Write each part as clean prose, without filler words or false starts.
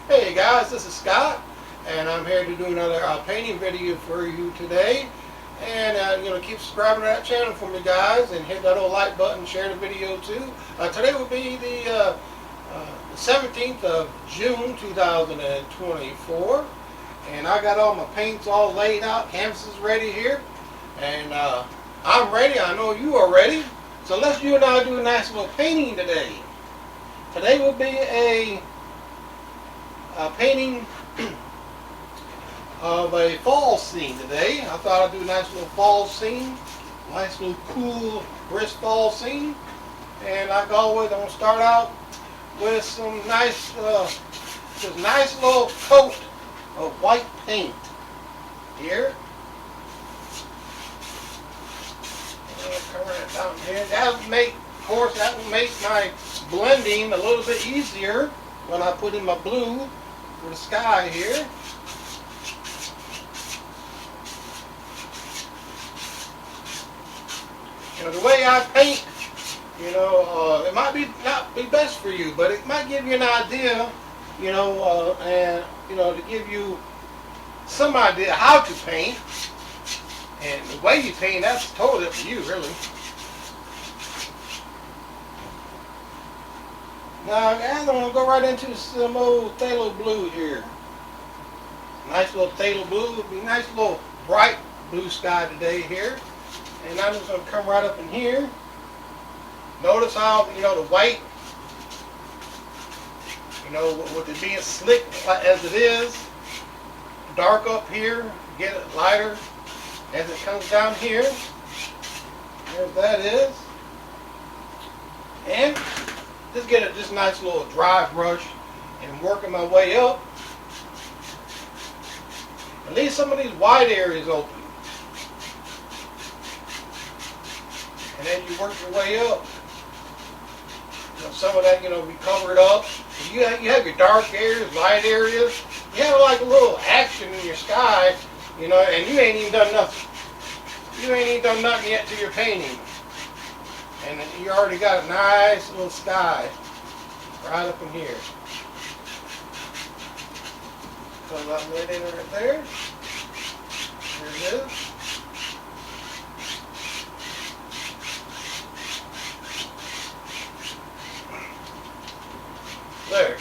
Hey guys, this is Scott, and I'm here to do another painting video for you today. And keep subscribing to that channel for me, guys, and hit that old like button, share the video too. Today will be the 17th of June 2024, and I got all my paints all laid out, canvases ready here, and I'm ready. I know you are ready. So let's you and I do a nice little painting today. Today will be a painting of a fall scene today. I thought I'd do a nice little fall scene, nice little cool, brisk fall scene. And like always, I'm gonna start out with some nice, just nice little coat of white paint here. Cover that down here. That will make, of course, that will make my blending a little bit easier when I put in my blue for the sky here. The way I paint, it might not be best for you, but it might give you an idea, and to give you some idea how to paint. And the way you paint, that's totally up to you, really. Now, guys, I'm going to go right into some old phthalo blue here. Nice little phthalo blue. It'll be a nice little bright blue sky today here. And I'm just going to come right up in here. Notice how, the white, with it being slick as it is, dark up here, get it lighter as it comes down here. There that is. And just get this nice little dry brush and working my way up. And leave some of these white areas open. And as you work your way up, some of that, be covered up. You have your dark areas, light areas. You have like a little action in your sky, and you ain't even done nothing. You ain't even done nothing yet to your painting. And you already got a nice little sky right up in here. So that right in right there. There it is. There.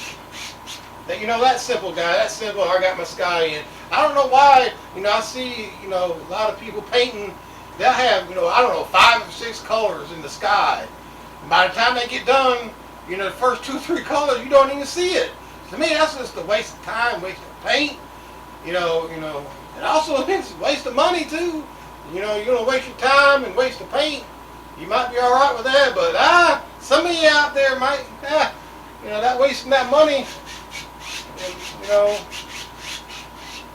Now, that's simple, guys. That's simple. I got my sky in. I don't know why, I see, a lot of people painting, they'll have, I don't know, 5 or 6 colors in the sky. And by the time they get done, the first 2 or 3 colors, you don't even see it. To me, that's just a waste of time, waste of paint, and also it's a waste of money, too. You're going to waste your time and waste the paint. You might be all right with that, but some of you out there might, that wasting that money, and,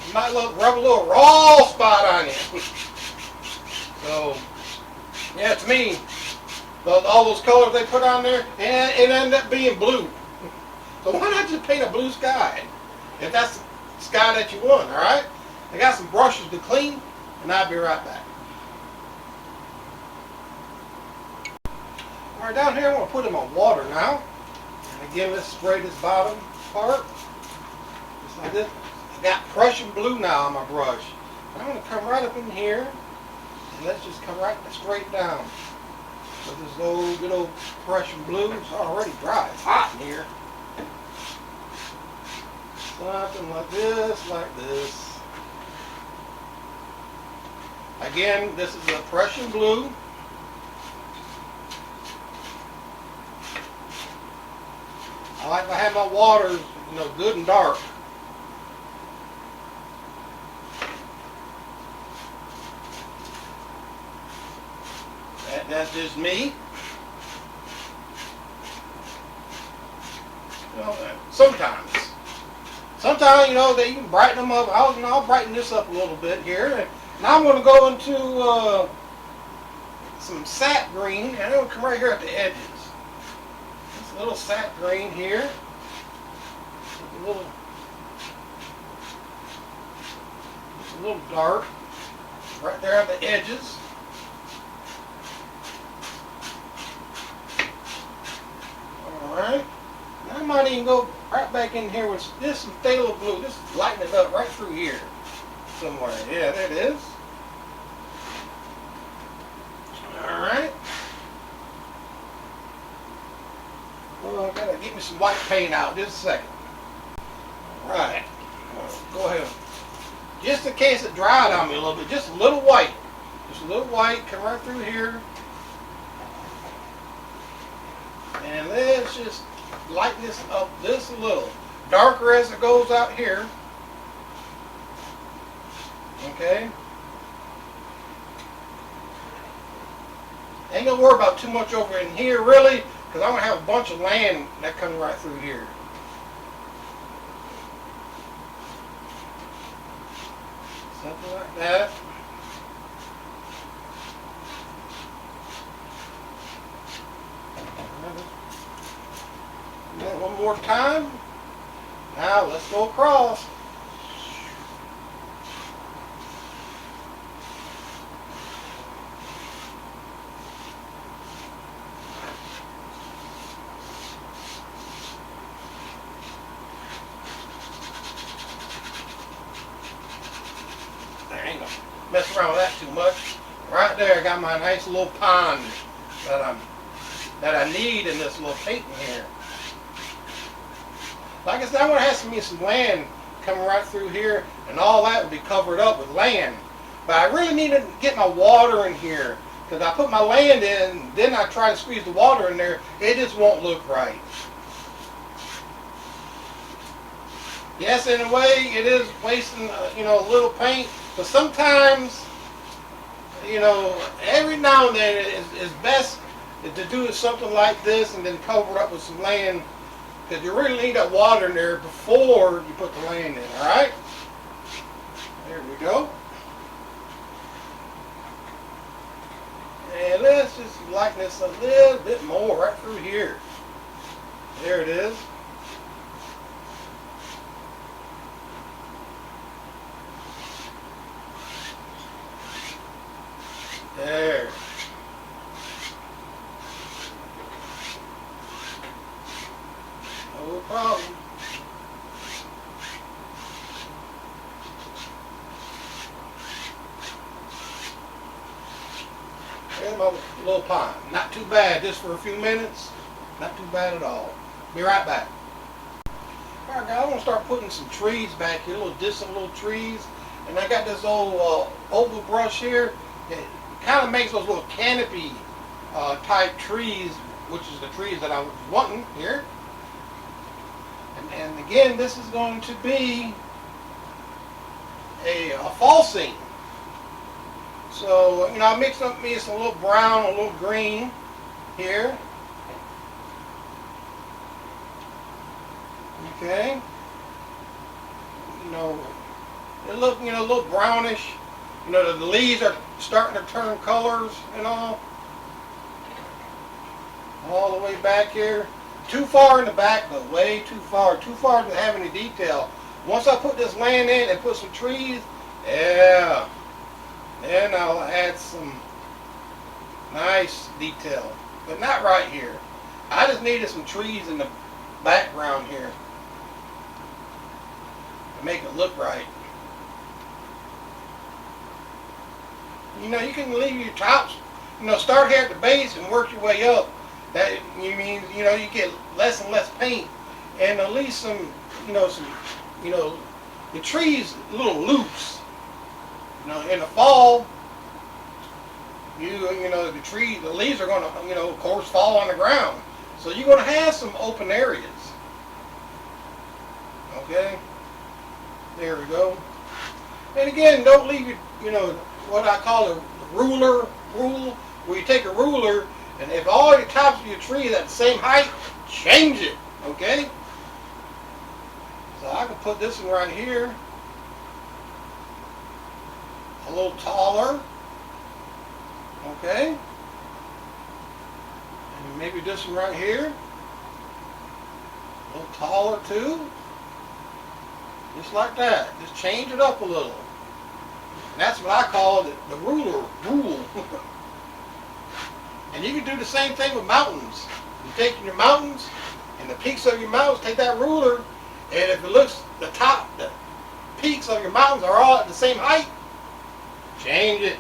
you might rub a little raw spot on you. So, yeah, to me, all those colors they put on there, and it ended up being blue. So why not just paint a blue sky, if that's the sky that you want, all right? I got some brushes to clean, and I'll be right back. All right, down here I'm going to put in my water now. And again, let's spray this bottom part, just like this. I got Prussian blue now on my brush. I'm going to come right up in here, and let's just come right straight down. So this old, good old Prussian blue, it's already dry. It's hot in here. Something like this, like this. Again, this is a Prussian blue. I like to have my water, good and dark. That's just me. Sometimes, they can brighten them up. I'll brighten this up a little bit here. And now I'm going to go into some sap green, and I'm going to come right here at the edges. This little sap green here. It's a little dark right there at the edges. Alright, I might even go right back in here with this some phthalo blue. Just lighten it up right through here somewhere. Yeah, there it is. All right. Well, I gotta get me some white paint out just a second. All right. Go ahead. Just in case it dried on me a little bit, just a little white. Just a little white, come right through here. And let's just lighten this up just a little. Darker as it goes out here. Okay. Ain't gonna worry about too much over in here really, because I'm gonna have a bunch of land that comes right through here. Something like that. And then one more time. Now let's go across. I ain't gonna mess around with that too much. Right there, I got my nice little pond that I need in this little painting here. Like I said, I want to have some land coming right through here, and all that would be covered up with land. But I really need to get my water in here, because I put my land in, then I try to squeeze the water in there, it just won't look right. Yes, in a way, it is wasting, a little paint, but sometimes, every now and then it's best to do something like this and then cover it up with some land, because you really need that water in there before you put the land in, all right? There we go. And let's just lighten this a little bit more right through here. There it is. There. No problem. There's my little pond. Not too bad, just for a few minutes. Not too bad at all. Be right back. Alright guys, I want to start putting some trees back here, little distant little trees. And I got this old oval brush here. It kind of makes those little canopy type trees, which is the trees that I was wanting here. And again, this is going to be a fall scene. So, I mixed up me some little brown, a little green here. Okay. They look, a little brownish. The leaves are starting to turn colors and all the way back here. Too far in the back, but way too far to have any detail. Once I put this land in and put some trees, yeah, then I'll add some nice detail, but not right here. I just needed some trees in the background here to make it look right. You can leave your tops, start here at the base and work your way up. That you get less and less paint, and at least the trees a little loose. In the fall, the leaves are going to, of course, fall on the ground. So you're going to have some open areas. Okay, there we go. And again, don't leave your, what I call a rule, where you take a ruler. And if all your tops of your tree is at the same height, change it, okay? So I can put this one right here, a little taller, okay? And maybe this one right here, a little taller too, just like that. Just change it up a little. And that's what I call the rule. And you can do the same thing with mountains. You take your mountains and and the peaks of your mountains, take that ruler, and if it looks the peaks of your mountains are all at the same height, change it.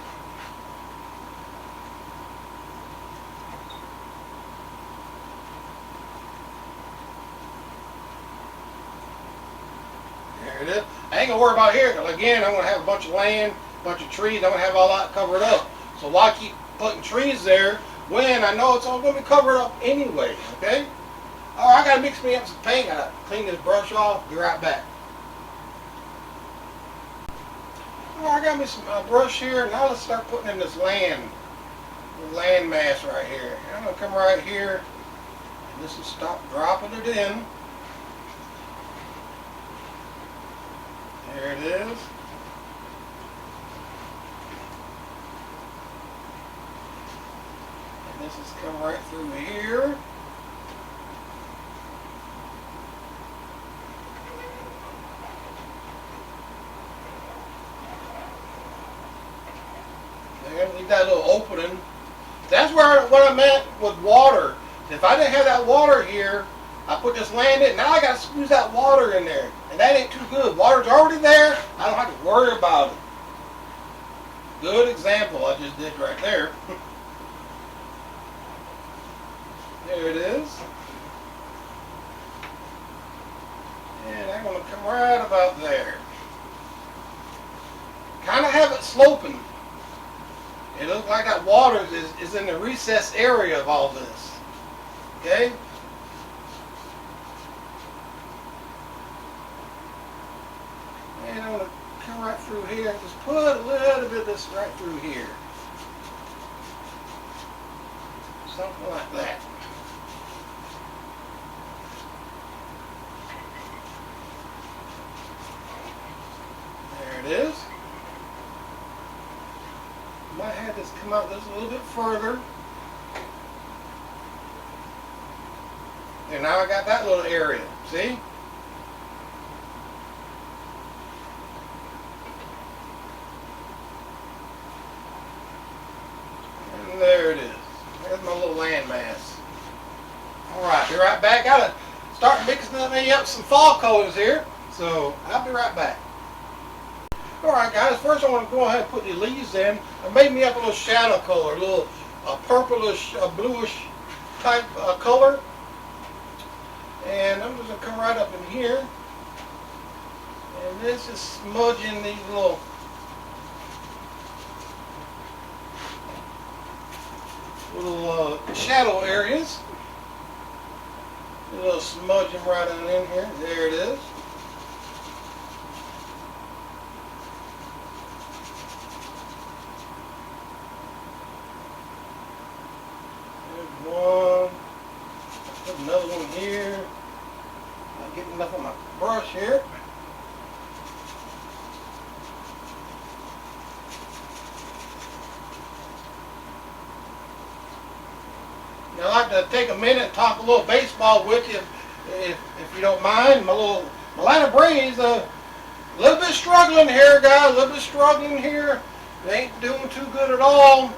There it is. I ain't gonna worry about here, because again, I'm gonna have a bunch of land, a bunch of trees. I'm gonna have all that covered up. So why keep putting trees there when I know it's all gonna be covered up anyway? Okay. All right, I gotta mix me up some paint. Gotta clean this brush off. Be right back. All right, I got me some brush here. Now let's start putting in this land mass right here. I'm gonna come right here, and this will stop dropping it in. There it is. And this has come right through here. There, leave that little opening. That's where what I meant with water. If I didn't have that water here, I put this land in. Now I got to squeeze that water in there. And that ain't too good. Water's already there. I don't have to worry about it. Good example I just did right there. There it is. And I'm going to come right about there. Kind of have it sloping. It looks like that water is in the recessed area of all this. Okay? And I'm going to come right through here and just put a little bit of this right through here. Something like that. There it is. Might have this come out just a little bit further. And now I got that little area. See? And there it is. There's my little land mass. Alright, be right back. Gotta start mixing up some fall colors here. So I'll be right back. Alright guys, first I want to go ahead and put the leaves in. I made me up a little shadow color, a little purplish, bluish type color. And I'm just going to come right up in here. And this is smudging these little shadow areas. A little smudging right on in here. There it is. There's one. Put another one here. Not getting enough of my brush here. Now I'd like to take a minute and talk a little baseball with you, if you don't mind. My Atlanta Braves, a little bit struggling here, guys. A little bit struggling here. They ain't doing too good at all.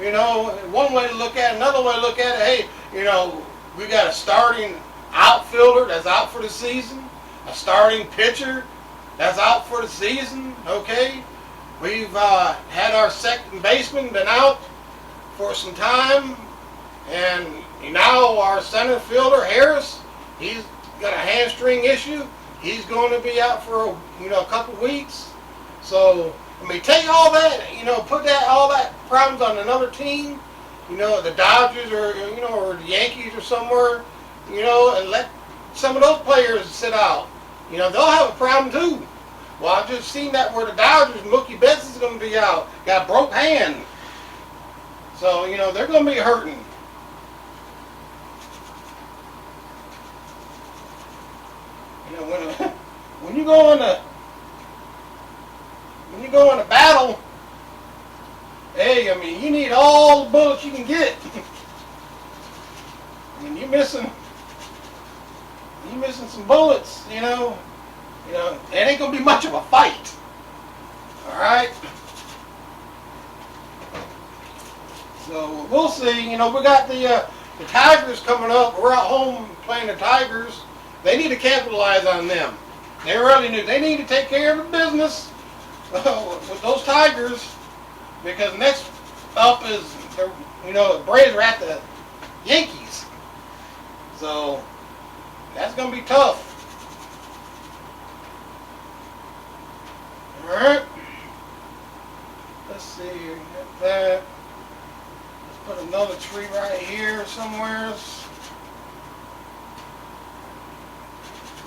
You know, one way to look at it, another way to look at it, hey, you know, we got a starting outfielder that's out for the season, a starting pitcher that's out for the season, okay? We've had our second baseman been out for some time, and now our center fielder, Harris, he's got a hamstring issue. He's going to be out for a couple weeks. So, I mean, take all that, put all that problems on another team, the Dodgers or the Yankees or somewhere, and let some of those players sit out. They'll have a problem too. Well, I've just seen that where the Dodgers, Mookie Betts is going to be out, got a broke hand. So, they're going to be hurting. When you go in a battle, hey, I mean, you need all the bullets you can get. I mean, you're missing some bullets, it ain't gonna be much of a fight. All right. So we'll see. We got the the Tigers coming up. We're at home playing the Tigers. They need to capitalize on them. They really do. They need to take care of the business with those Tigers, because next up is the Braves are at the Yankees. So that's going to be tough. All right. Let's see. Get that. Let's put another tree right here somewhere. Of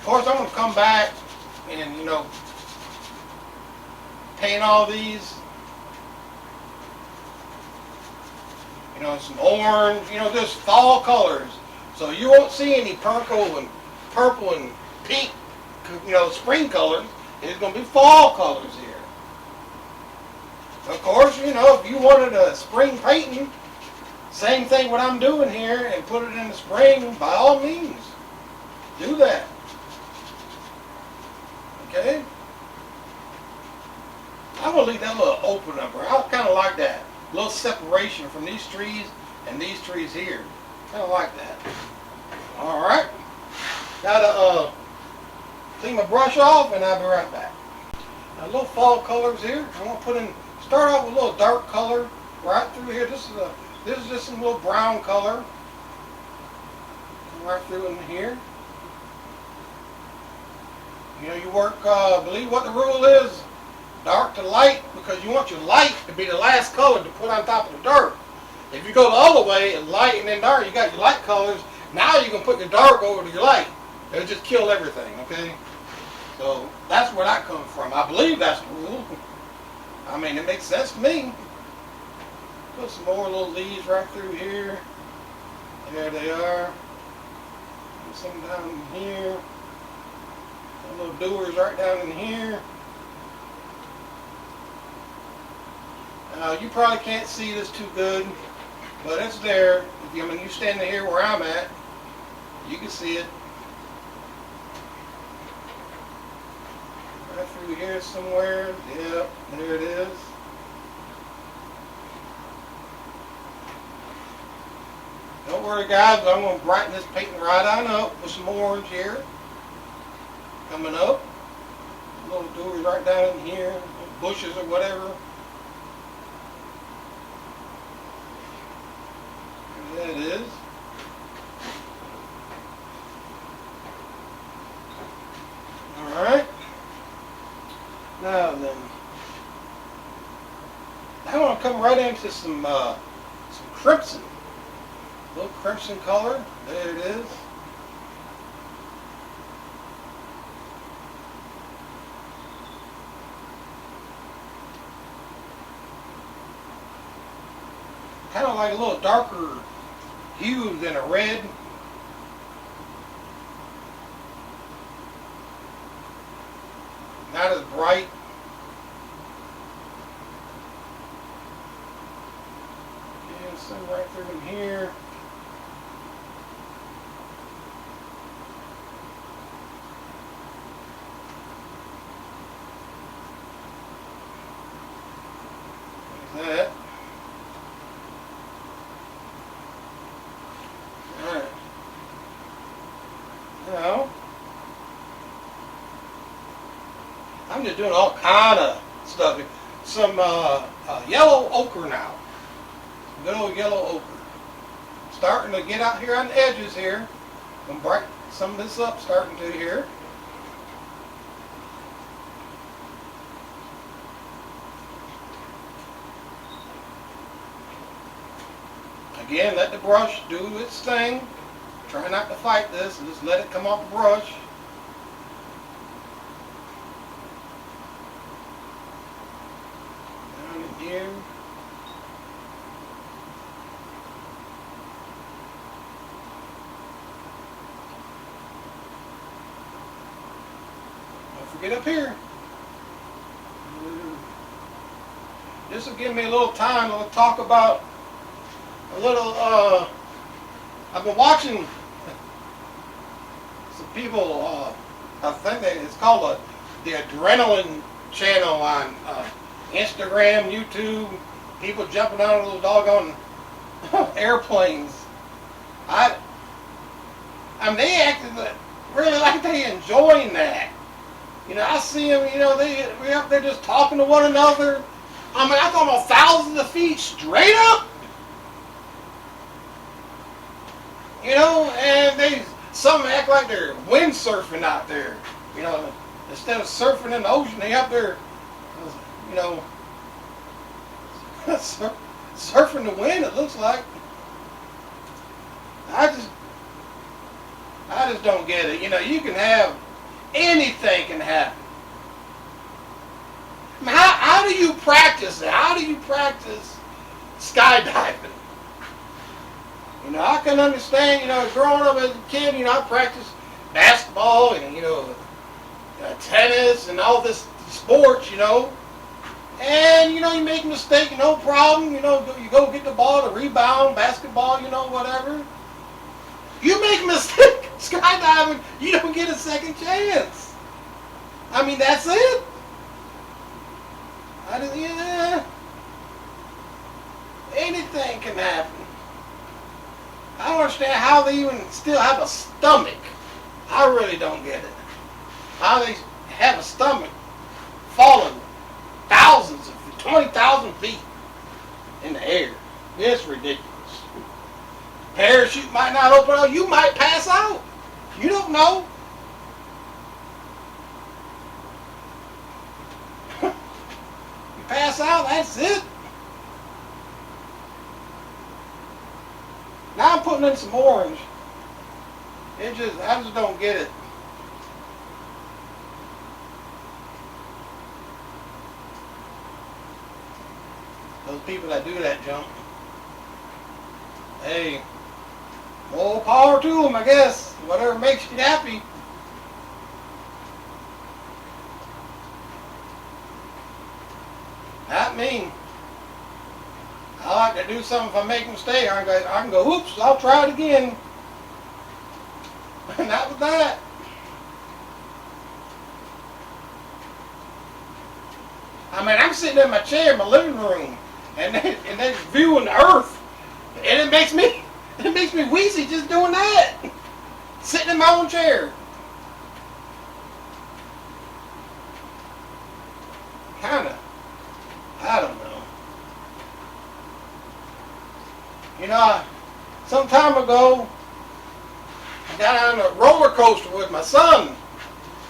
course, I'm going to come back and, paint all these. Some orange, just fall colors. So you won't see any purple and pink, spring colors. It's going to be fall colors here. Of course, if you wanted a spring painting, same thing what I'm doing here, and put it in the spring, by all means, do that. Okay? I'm going to leave that little open up. I kind of like that. A little separation from these trees and these trees here. Kind of like that. Alright. Got to clean my brush off, and I'll be right back. Now, little fall colors here. I'm going to start off with a little dark color right through here. This is just some little brown color. Right through in here. You work, believe what the rule is, dark to light, because you want your light to be the last color to put on top of the dark. If you go the other way, light and then dark, you got your light colors. Now you can put your dark over to your light. It'll just kill everything, okay? So that's where that comes from. I believe that's the rule. I mean, it makes sense to me. Put some more little leaves right through here. There they are. Put some down in here. Little doers right down in here. You probably can't see this too good, but it's there. You stand here where I'm at, you can see it. Right through here somewhere. Yep, there it is. Don't worry, guys, I'm going to brighten this painting right on up with some orange here. Coming up. Little doors right down in here, bushes or whatever. There it is. Alright. Now then, I want to come right into some crimson. A little crimson color. There it is. Kind of like a little darker hue than a red. Not as bright. And some right through in here. Like that. Now, I'm just doing all kind of stuff. Some yellow ochre now. Good old yellow ochre. Starting to get out here on the edges here. I'm brighten some of this up starting to here. Again, let the brush do its thing. Try not to fight this and just let it come off the brush. Down in here. Don't forget up here. This will give me a little time to talk about a little, I've been watching some people, I think it's called the Adrenaline channel on Instagram, YouTube, people jumping out of those doggone airplanes. I, I mean, they acted really like they enjoying that. You know, I see them. You know, we up there just talking to one another. I mean, I'm talking about thousands of feet straight up. You know, and some act like they're windsurfing out there. You know, instead of surfing in the ocean, they up there, you know, surfing the wind. It looks like. I just don't get it. You know, you can have anything can happen. I mean, how do you practice it? How do you practice skydiving? You know, I can understand, you know, growing up as a kid, you know, I practiced basketball and, you know, tennis and all this sports, you know. And, you know, you make a mistake, no problem. You know, you go get the ball, the rebound, basketball, you know, whatever. You make a mistake skydiving, you don't get a second chance. I mean, that's it. Yeah. Anything can happen. I don't understand how they even still have a stomach. I really don't get it. How they have a stomach falling thousands of feet, 20,000 feet in the air. It's ridiculous. Parachute might not open up. You might pass out. You don't know. You pass out, that's it. Now I'm putting in some orange. I just don't get it. Those people that do that jump. Hey, more power to them, I guess. Whatever makes you happy. Not me. I like to do something. If I make a mistake, I can go, oops, I'll try it again. And that was that. I mean, I'm sitting in my chair in my living room, and they're viewing the earth. And it makes me wheezy just doing that. Sitting in my own chair. Kinda. I don't know. You know, some time ago, I got on a roller coaster with my son.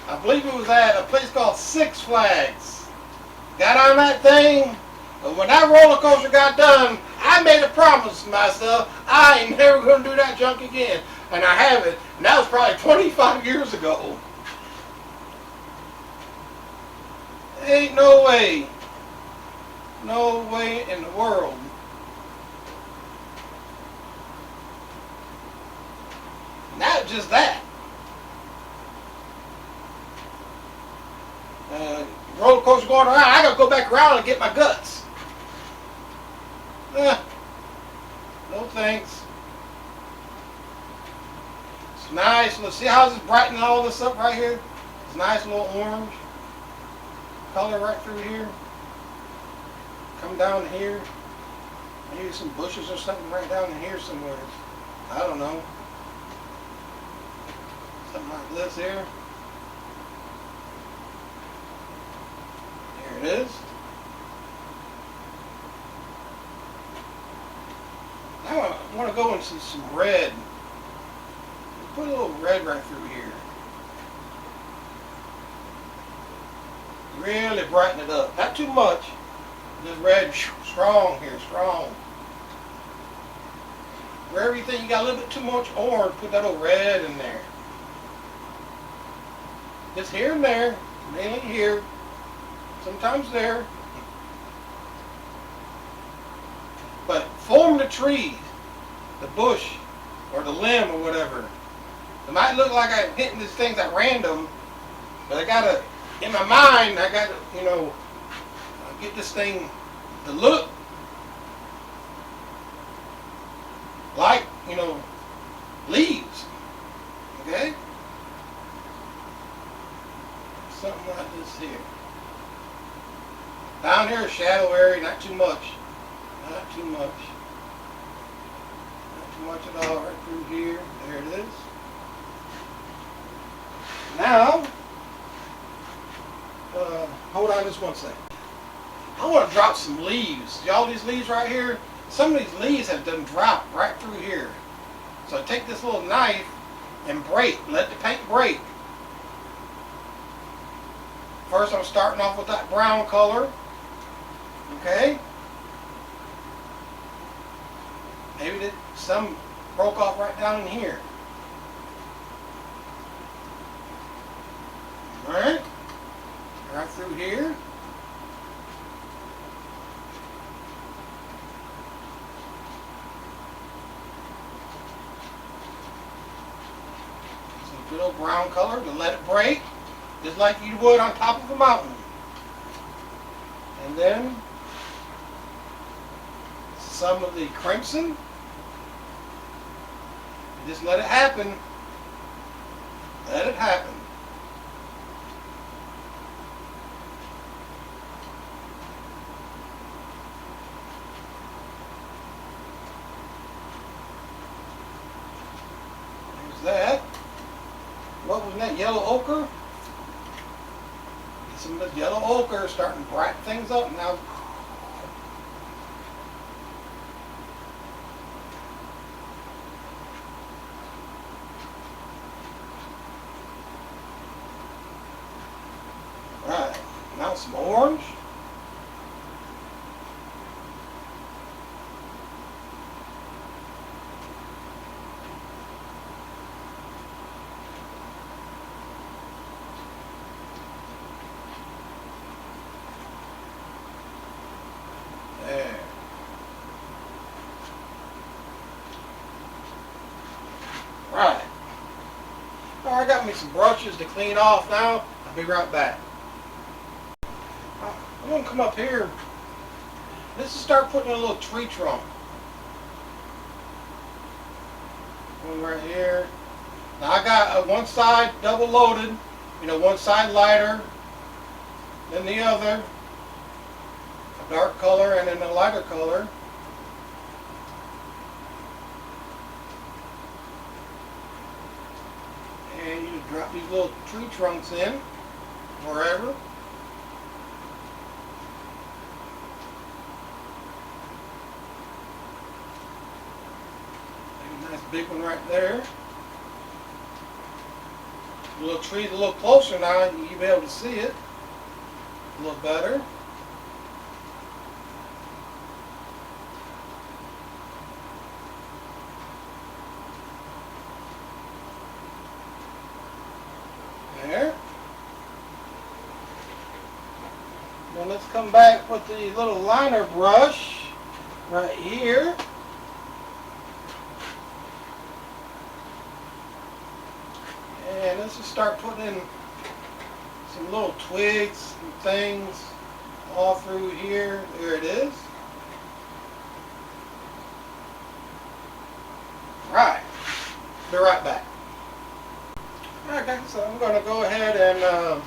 I believe it was at a place called Six Flags. Got on that thing, but when that roller coaster got done, I made a promise to myself, I ain't never going to do that junk again. And I haven't. And that was probably 25 years ago. Ain't no way. No way in the world. Not just that. Roller coaster going around, I got to go back around and get my guts. No thanks. It's nice. Let's see how it's brightening all this up right here. It's nice little orange color right through here. Come down here. Maybe some bushes or something right down in here somewhere. I don't know. Something like this here. There it is. Now I want to go into some red. Put a little red right through here. Really brighten it up. Not too much. Just red, strong here, strong. Wherever you think you got a little bit too much orange, put that little red in there. Just here and there, mainly here, sometimes there. But form the tree, the bush, or the limb, or whatever. It might look like I'm hitting these things at random, but I gotta, in my mind, I gotta, you know, get this thing to look like, you know, leaves. Okay? Something like this here. Down here, shadow area, not too much. Not too much. Not much at all right through here. There it is. Now, hold on just one second. I want to drop some leaves. See all these leaves right here? Some of these leaves have done dropped right through here. So I take this little knife and let the paint break. First I'm starting off with that brown color. Okay? Maybe some broke off right down in here. Alright? Right through here. Some good old brown color to let it break, just like you would on top of a mountain. And then some of the crimson. Just let it happen. Let it happen. There's that. What was that? Yellow ochre? Some of the yellow ochre starting to brighten things up now. Right, now some orange. There. Right. All right, I got me some brushes to clean off now. I'll be right back. I'm going to come up here. Let's just start putting in a little tree trunk. One right here. Now I got one side double loaded. You know, one side lighter than the other. A dark color and then a lighter color. And you drop these little tree trunks in wherever. Nice big one right there. The little tree's a little closer now, you'll be able to see it a little better. There. Then let's come back with the little liner brush right here. And let's just start putting in some little twigs and things all through here. There it is. Right. Be right back. Alright guys, so I'm going to go ahead and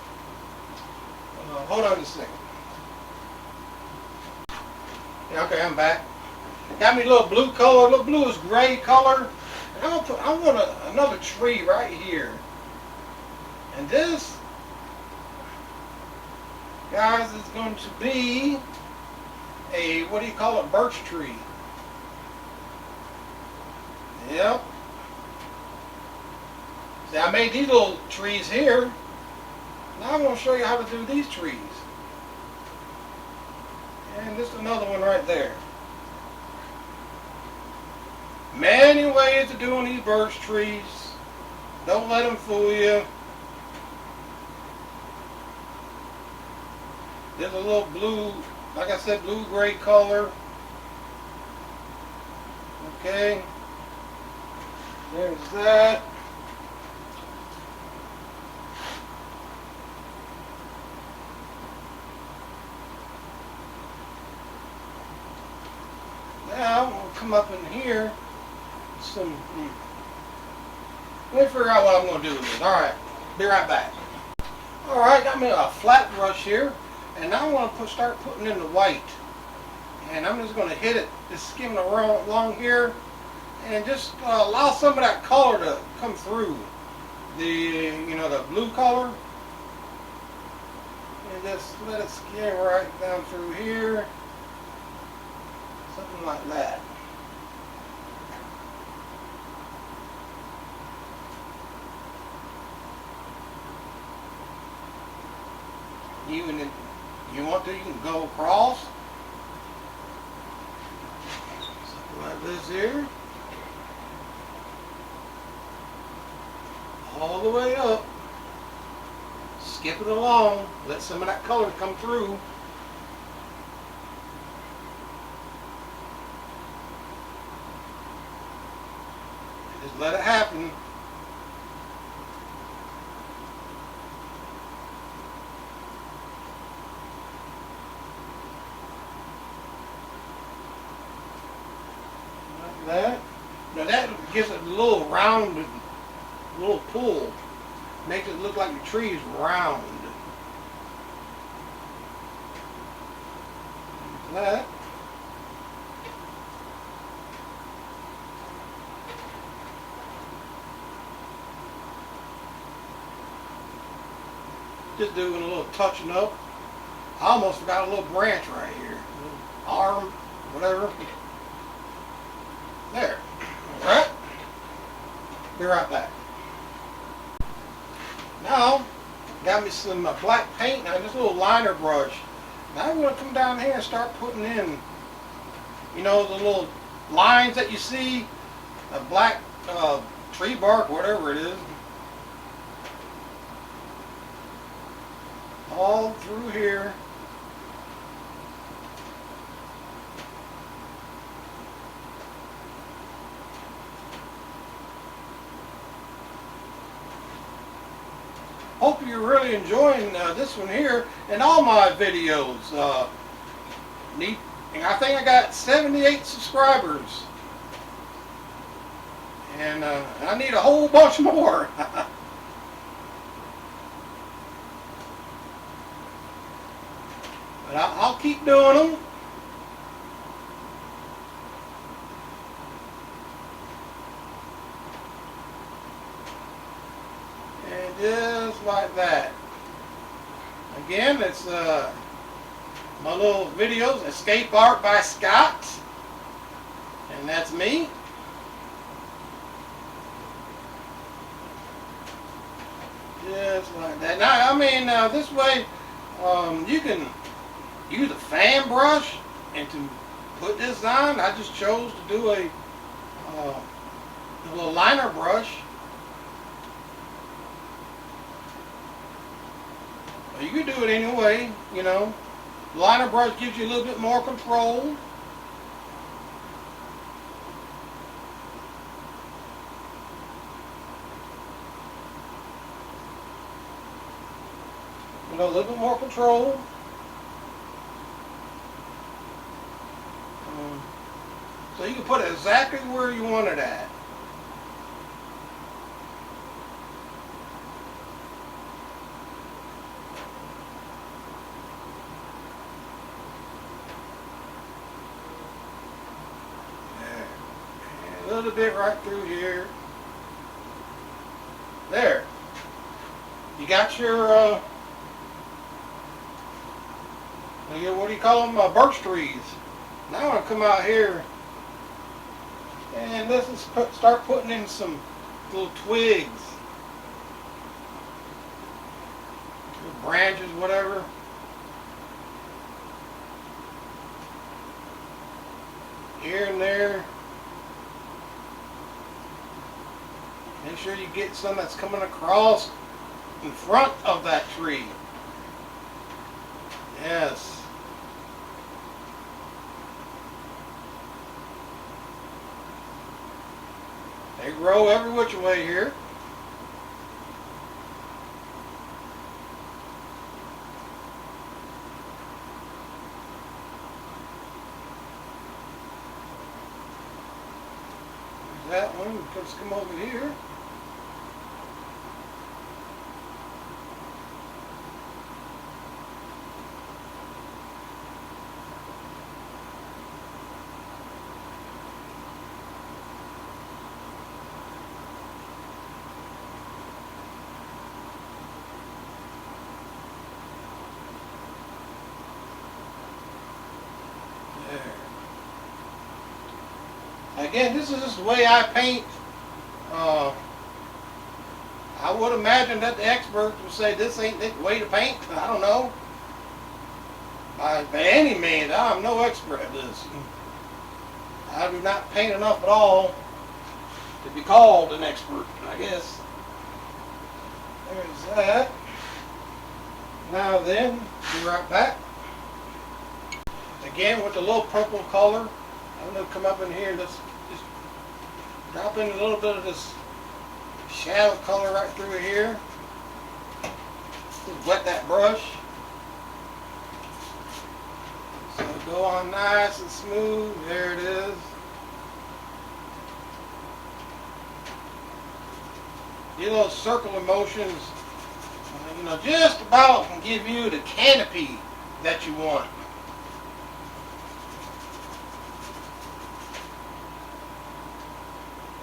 hold on just a second. Yeah, okay, I'm back. Got me a little blue color, a little bluish gray color. And I want another tree right here. And this, guys, is going to be a, what do you call it, birch tree. Yep. See, I made these little trees here. Now I'm going to show you how to do these trees. And just another one right there. Many ways of doing these birch trees. Don't let them fool you. There's a little blue, like I said, blue-gray color. Okay. There's that. Now, we'll come up in here. Let me figure out what I'm going to do with this. Alright, be right back. Alright, got me a flat brush here. And now I want to start putting in the white. And I'm just going to hit it, just skimming along here. and just allow some of that color to come through the blue color, and just let it skim right down through here, something like that. Even if you want to, you can go across, something like this here, all the way up, skip it along, let some of that color come through. Just let it happen. Like that. Now that gives it a little rounded, little pull. Makes it look like your tree is round. Like that. Just doing a little touching up. I almost forgot a little branch right here. A little arm, whatever. There. Alright. Be right back. Now, got me some black paint now, just a little liner brush. Now I'm going to come down here and start putting in, the little lines that you see, a black tree bark, whatever it is. All through here. Hope you're really enjoying this one here and all my videos. I think I got 78 subscribers, and I need a whole bunch more. But I'll keep doing them. And just like that. Again, it's my little videos, Escape Art by Scott. And that's me. Just like that. Now, I mean, this way, you can use a fan brush and to put this on. I just chose to do a little liner brush. You can do it anyway, Liner brush gives you a little bit more control. A little bit more control. So you can put it exactly where you want it at. A little bit right through here. There. You got your, what do you call them? Birch trees. Now I'm going to come out here and let's start putting in some little twigs, little branches, whatever. Here and there. Make sure you get some that's coming across in front of that tree. Yes. They grow every which way here. There's that one. Let's come over here. again, this is just the way I paint. Uh, I would imagine that the experts would say this ain't the way to paint. I don't know. By any means, I'm no expert at this. I do not paint enough at all to be called an expert, I guess. There's that. Now then, be right back. Again with the little purple color. I'm going to come up in here. Let's just drop in a little bit of this shadow color right through here. Just wet that brush. So go on nice and smooth. There it is. Get those circular motions, just about can give you the canopy that you want.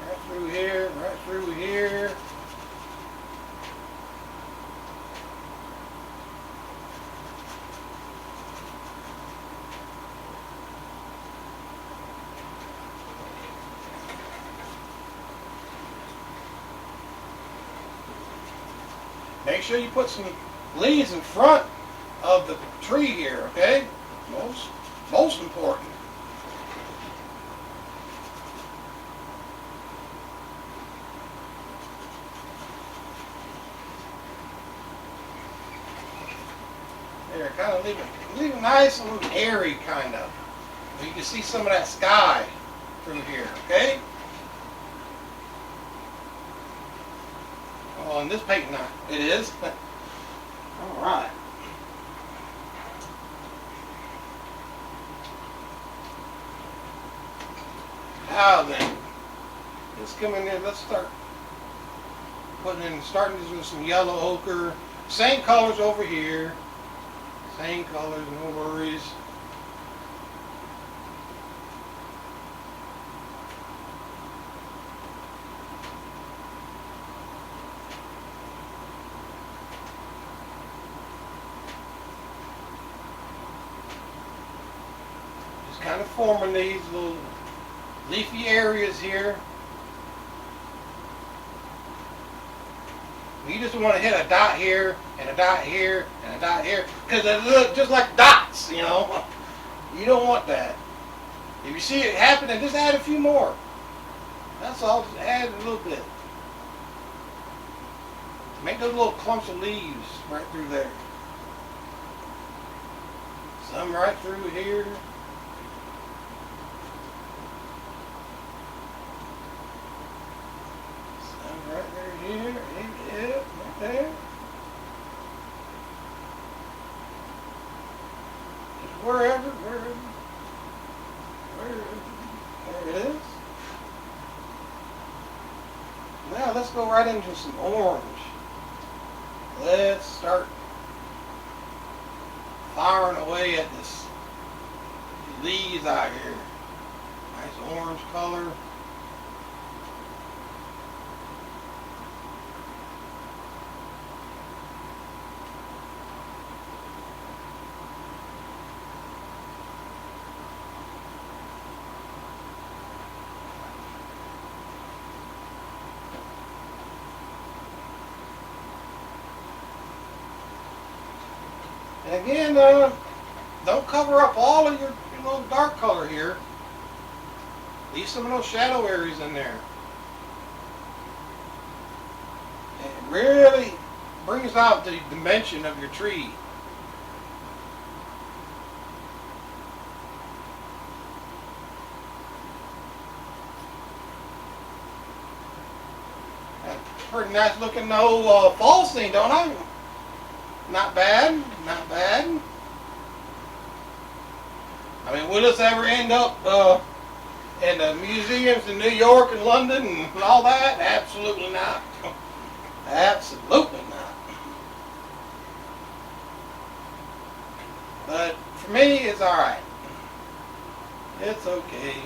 Right through here, right through here. Make sure you put some leaves in front of the tree here, okay? Most important. There, kind of leave it nice and airy, kind of. So you can see some of that sky through here, okay? Well, in this painting, it is. All right. Now then, let's come in there. Let's start starting to do some yellow ochre. Same colors over here. Same colors, no worries. Kind of forming these little leafy areas here. You just want to hit a dot here and a dot here and a dot here because they look just like dots, You don't want that. If you see it happening, just add a few more. That's all. Just add a little bit. Make those little clumps of leaves right through there. Some right through here. Right there, here, right there. Just wherever. There it is. Now let's go right into some orange. Let's start firing away at this leaves out here. Nice orange color. And again, don't cover up all of your little dark color here. Leave some of those shadow areas in there. And it really brings out the dimension of your tree. Pretty nice looking fall scene, don't I? Not bad, not bad. I mean, will this ever end up in the museums in New York and London and all that? Absolutely not. Absolutely not. But for me, it's alright. It's okay.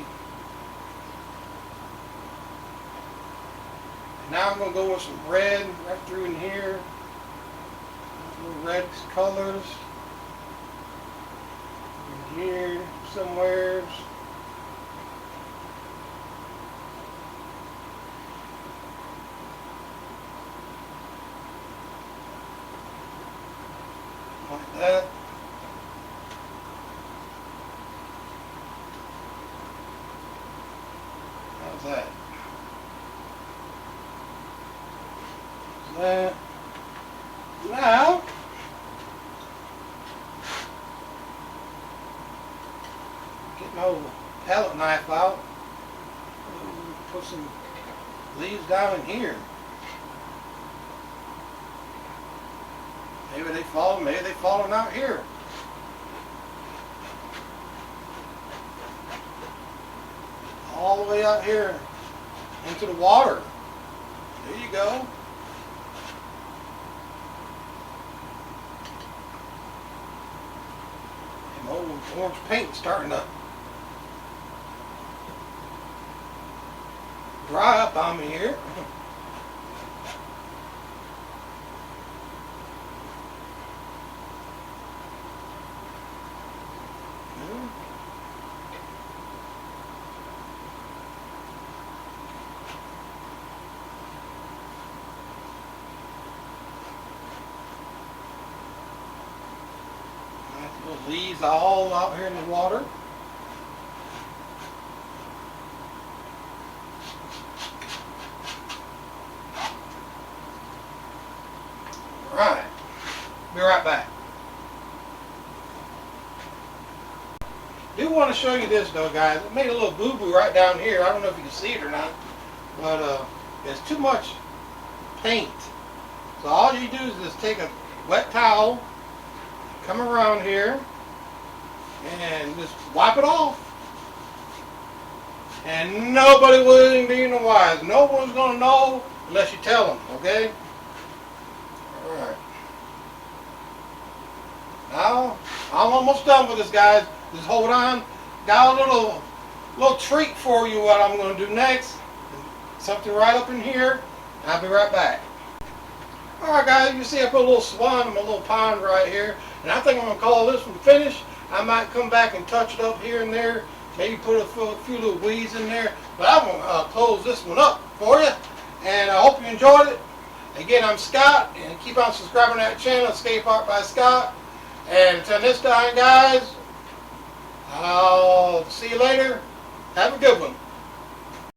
And now I'm going to go with some red right through in here. Red colors in here somewhere. like that. How's that? That. Now, get my old palette knife out. Put some leaves down in here. Maybe they falling out here. All the way out here into the water. There you go. And old orange paint starting to dry up on me here. Little leaves all out here in the water. Right. Be right back. Do want to show you this though, guys. I made a little boo-boo right down here. I don't know if you can see it or not, but there's too much paint. So all you do is just take a wet towel, come around here, and just wipe it off. And nobody will be the wise. No one's going to know unless you tell them, okay? Alright. Now, I'm almost done with this, guys. Just hold on. Got a little treat for you what I'm going to do next. Something right up in here. I'll be right back. Alright guys, you see I put a little swan in my little pond right here. And I think I'm going to call this one finished. I might come back and touch it up here and there. Maybe put a few little weeds in there. But I'm going to close this one up for you. And I hope you enjoyed it. Again, I'm Scott. And keep on subscribing to that channel, Escape Art by Scott. And until next time, guys, I'll see you later. Have a good one.